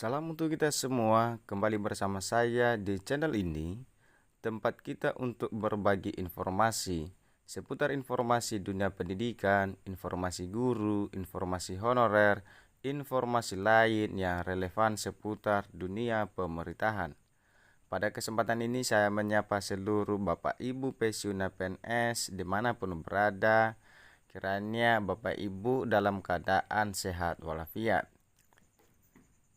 Salam untuk kita semua, kembali bersama saya di channel ini, tempat kita untuk berbagi informasi seputar informasi dunia pendidikan, informasi guru, informasi honorer, informasi lain yang relevan seputar dunia pemerintahan. Pada kesempatan ini saya menyapa seluruh Bapak Ibu pensiunan PNS dimanapun berada, kiranya Bapak Ibu dalam keadaan sehat walafiat.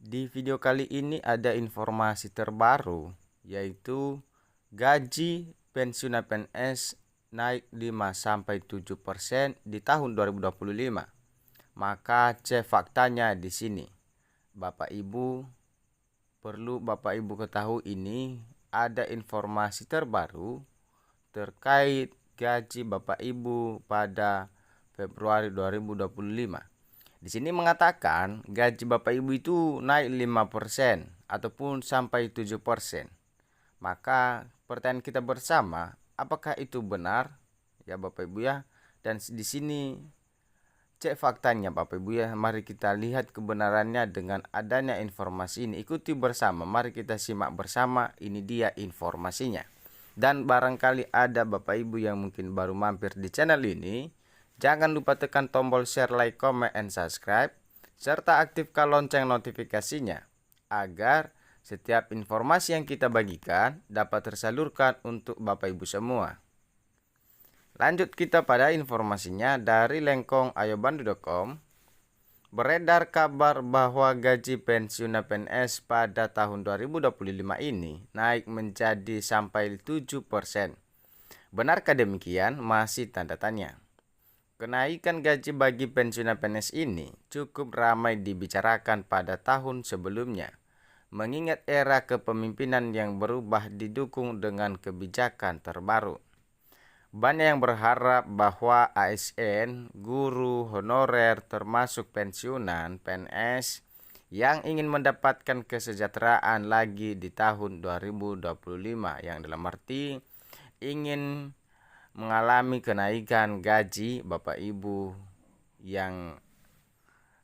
Di video kali ini ada informasi terbaru, yaitu gaji pensiunan PNS naik 5-7% di tahun 2025. Maka cek faktanya di sini. Bapak Ibu, perlu Bapak Ibu ketahui ini ada informasi terbaru terkait gaji Bapak Ibu pada Februari 2025. Di sini mengatakan gaji Bapak Ibu itu naik 5% ataupun sampai 7%. Maka pertanyaan kita bersama, apakah itu benar? Ya Bapak Ibu ya. Dan di sini cek faktanya Bapak Ibu ya. Mari kita lihat kebenarannya dengan adanya informasi ini. Ikuti bersama, mari kita simak bersama. Ini dia informasinya. Dan barangkali ada Bapak Ibu yang mungkin baru mampir di channel ini, jangan lupa tekan tombol share, like, comment, and subscribe, serta aktifkan lonceng notifikasinya, agar setiap informasi yang kita bagikan dapat tersalurkan untuk Bapak Ibu semua. Lanjut kita pada informasinya dari lengkongayobandu.com. Beredar kabar bahwa gaji pensiunan PNS pada tahun 2025 ini naik menjadi sampai 7%. Benarkah demikian? Masih tanda tanya. Kenaikan gaji bagi pensiunan PNS ini cukup ramai dibicarakan pada tahun sebelumnya, mengingat era kepemimpinan yang berubah didukung dengan kebijakan terbaru. Banyak yang berharap bahwa ASN, guru honorer termasuk pensiunan PNS yang ingin mendapatkan kesejahteraan lagi di tahun 2025, yang dalam arti ingin mengalami kenaikan gaji Bapak Ibu yang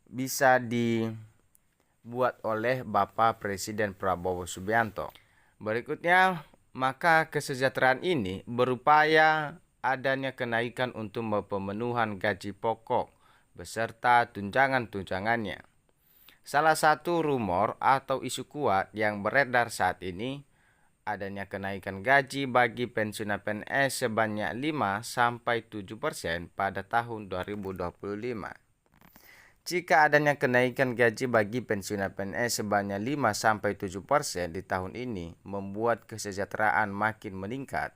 bisa dibuat oleh Bapak Presiden Prabowo Subianto. Berikutnya, maka kesejahteraan ini berupaya adanya kenaikan untuk pemenuhan gaji pokok beserta tunjangan-tunjangannya. Salah satu rumor atau isu kuat yang beredar saat ini adanya kenaikan gaji bagi pensiunan PNS sebanyak 5-7% pada tahun 2025. Jika adanya kenaikan gaji bagi pensiunan PNS sebanyak 5-7% di tahun ini membuat kesejahteraan makin meningkat,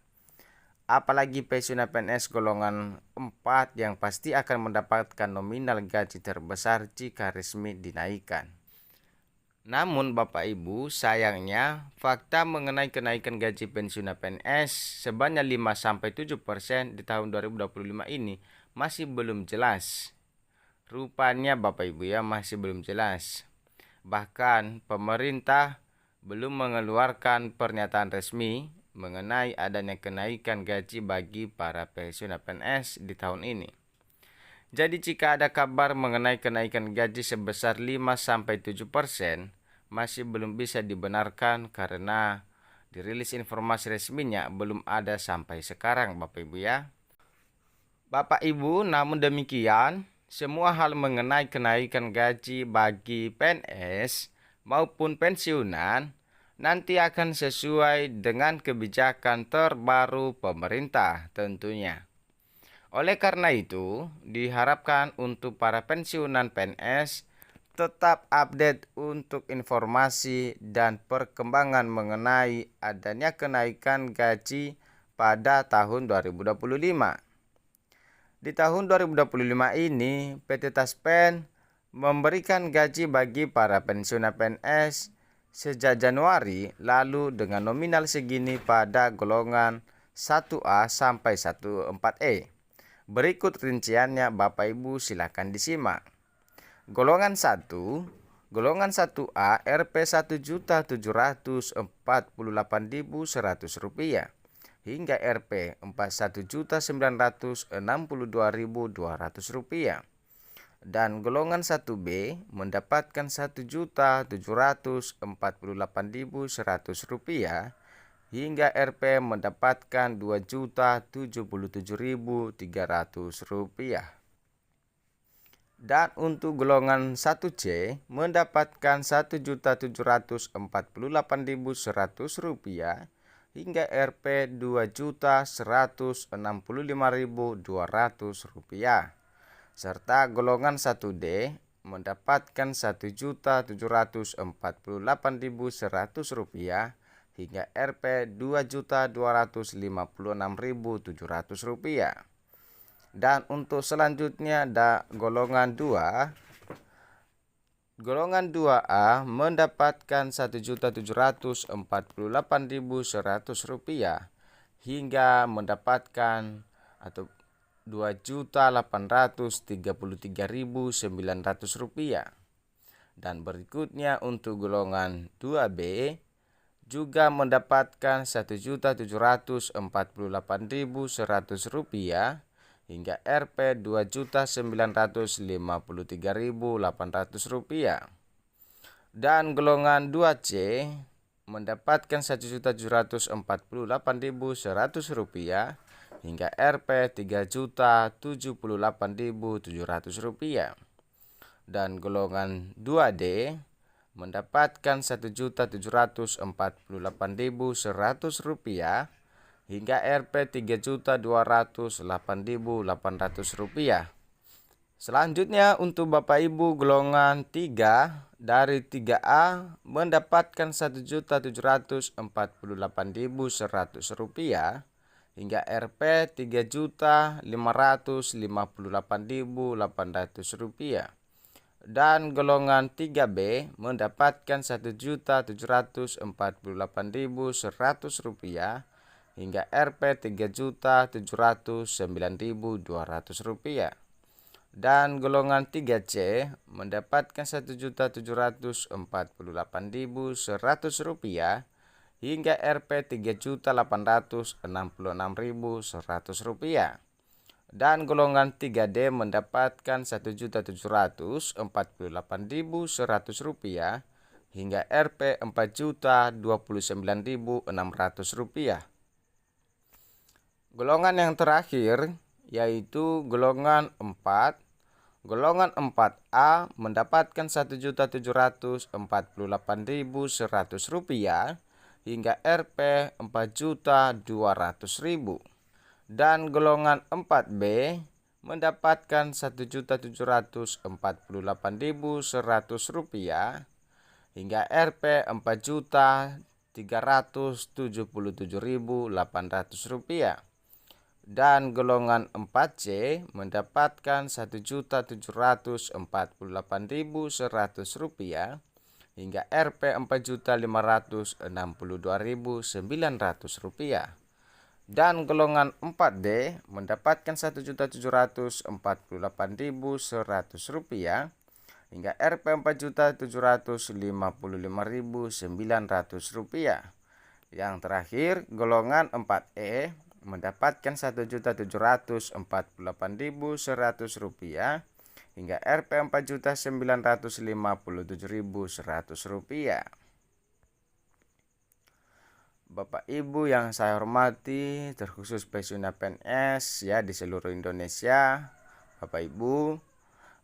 apalagi pensiunan PNS golongan 4 yang pasti akan mendapatkan nominal gaji terbesar jika resmi dinaikkan. Namun Bapak Ibu, sayangnya fakta mengenai kenaikan gaji pensiunan PNS sebanyak 5-7% di tahun 2025 ini masih belum jelas. Rupanya Bapak Ibu ya, masih belum jelas. Bahkan pemerintah belum mengeluarkan pernyataan resmi mengenai adanya kenaikan gaji bagi para pensiunan PNS di tahun ini. Jadi jika ada kabar mengenai kenaikan gaji sebesar 5-7% masih belum bisa dibenarkan karena dirilis informasi resminya belum ada sampai sekarang Bapak Ibu ya. Bapak Ibu, namun demikian semua hal mengenai kenaikan gaji bagi PNS maupun pensiunan nanti akan sesuai dengan kebijakan terbaru pemerintah tentunya. Oleh karena itu, diharapkan untuk para pensiunan PNS tetap update untuk informasi dan perkembangan mengenai adanya kenaikan gaji pada tahun 2025. Di tahun 2025 ini, PT Taspen memberikan gaji bagi para pensiunan PNS sejak Januari lalu dengan nominal segini pada golongan 1A sampai 14E. Berikut rinciannya Bapak Ibu, silakan disimak. Golongan 1, golongan 1A Rp 1.748.100 rupiah hingga Rp 41.962.200 rupiah. Dan golongan 1B mendapatkan Rp1.748.100 hingga RP mendapatkan Rp2.077.300. Dan untuk golongan 1C mendapatkan Rp1.748.100 hingga Rp 2.165.200, serta golongan 1D mendapatkan Rp1.748.100 hingga Rp 2.256.700. Dan untuk selanjutnya ada golongan 2. Golongan 2A mendapatkan Rp1.748.100 hingga mendapatkan atau Rp2.833.900. Dan berikutnya untuk golongan 2B juga mendapatkan Rp1.748.100 hingga Rp 2.953.800. Dan golongan 2C mendapatkan Rp1.748.100 hingga Rp 3.078.700. Dan golongan 2D mendapatkan Rp1.748.100 hingga Rp 3.208.800. Selanjutnya untuk Bapak Ibu golongan 3 dari 3A mendapatkan Rp1.748.100 hingga Rp 3.558.800. Dan golongan 3B mendapatkan Rp1.748.100 hingga Rp 3.709.200. Dan golongan 3C mendapatkan Rp1.748.100 hingga Rp 3.866.100. Dan golongan 3D mendapatkan Rp1.748.100 hingga Rp 4.029.600. Golongan yang terakhir yaitu golongan 4. Golongan 4A mendapatkan Rp1.748.100 hingga Rp 4.200.000. Dan golongan 4B mendapatkan Rp1.748.100 hingga Rp 4.377.800. Dan golongan 4C mendapatkan Rp1.748.100 hingga Rp 4.562.900. Dan golongan 4D mendapatkan Rp1.748.100 hingga Rp 4.755.900. Yang terakhir golongan 4E mendapatkan Rp1.748.100 hingga Rp 4.957.100. Bapak Ibu yang saya hormati, terkhusus pensiunan PNS ya di seluruh Indonesia. Bapak Ibu,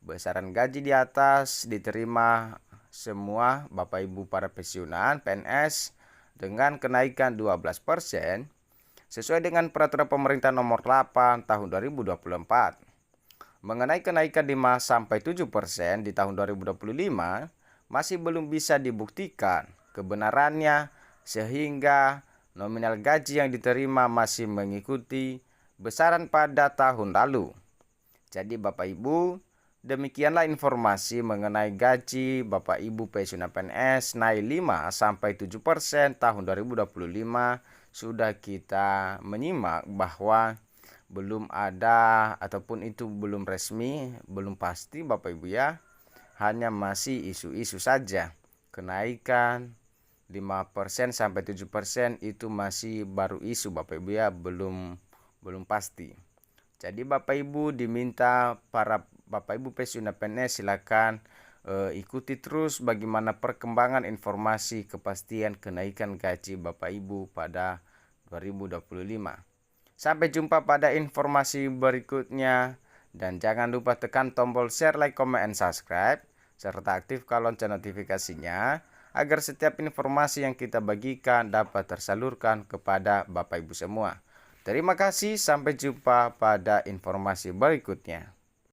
besaran gaji di atas diterima semua Bapak Ibu para pensiunan PNS dengan kenaikan 12% sesuai dengan peraturan pemerintah nomor 8 tahun 2024. Mengenai kenaikan 5-7% di tahun 2025 masih belum bisa dibuktikan kebenarannya, sehingga nominal gaji yang diterima masih mengikuti besaran pada tahun lalu. Jadi Bapak Ibu, demikianlah informasi mengenai gaji Bapak Ibu pensiunan PNS naik 5-7% tahun 2025. Sudah kita menyimak bahwa belum ada ataupun itu belum resmi, belum pasti Bapak Ibu ya. Hanya masih isu-isu saja. Kenaikan 5-7% itu masih baru isu Bapak Ibu ya, belum pasti. Jadi Bapak Ibu diminta para Bapak Ibu pensiunan PNS silakan ikuti terus bagaimana perkembangan informasi kepastian kenaikan gaji Bapak Ibu pada 2025. Sampai jumpa pada informasi berikutnya. Dan jangan lupa tekan tombol share, like, comment, and subscribe, serta aktifkan lonceng notifikasinya agar setiap informasi yang kita bagikan dapat tersalurkan kepada Bapak Ibu semua. Terima kasih, sampai jumpa pada informasi berikutnya.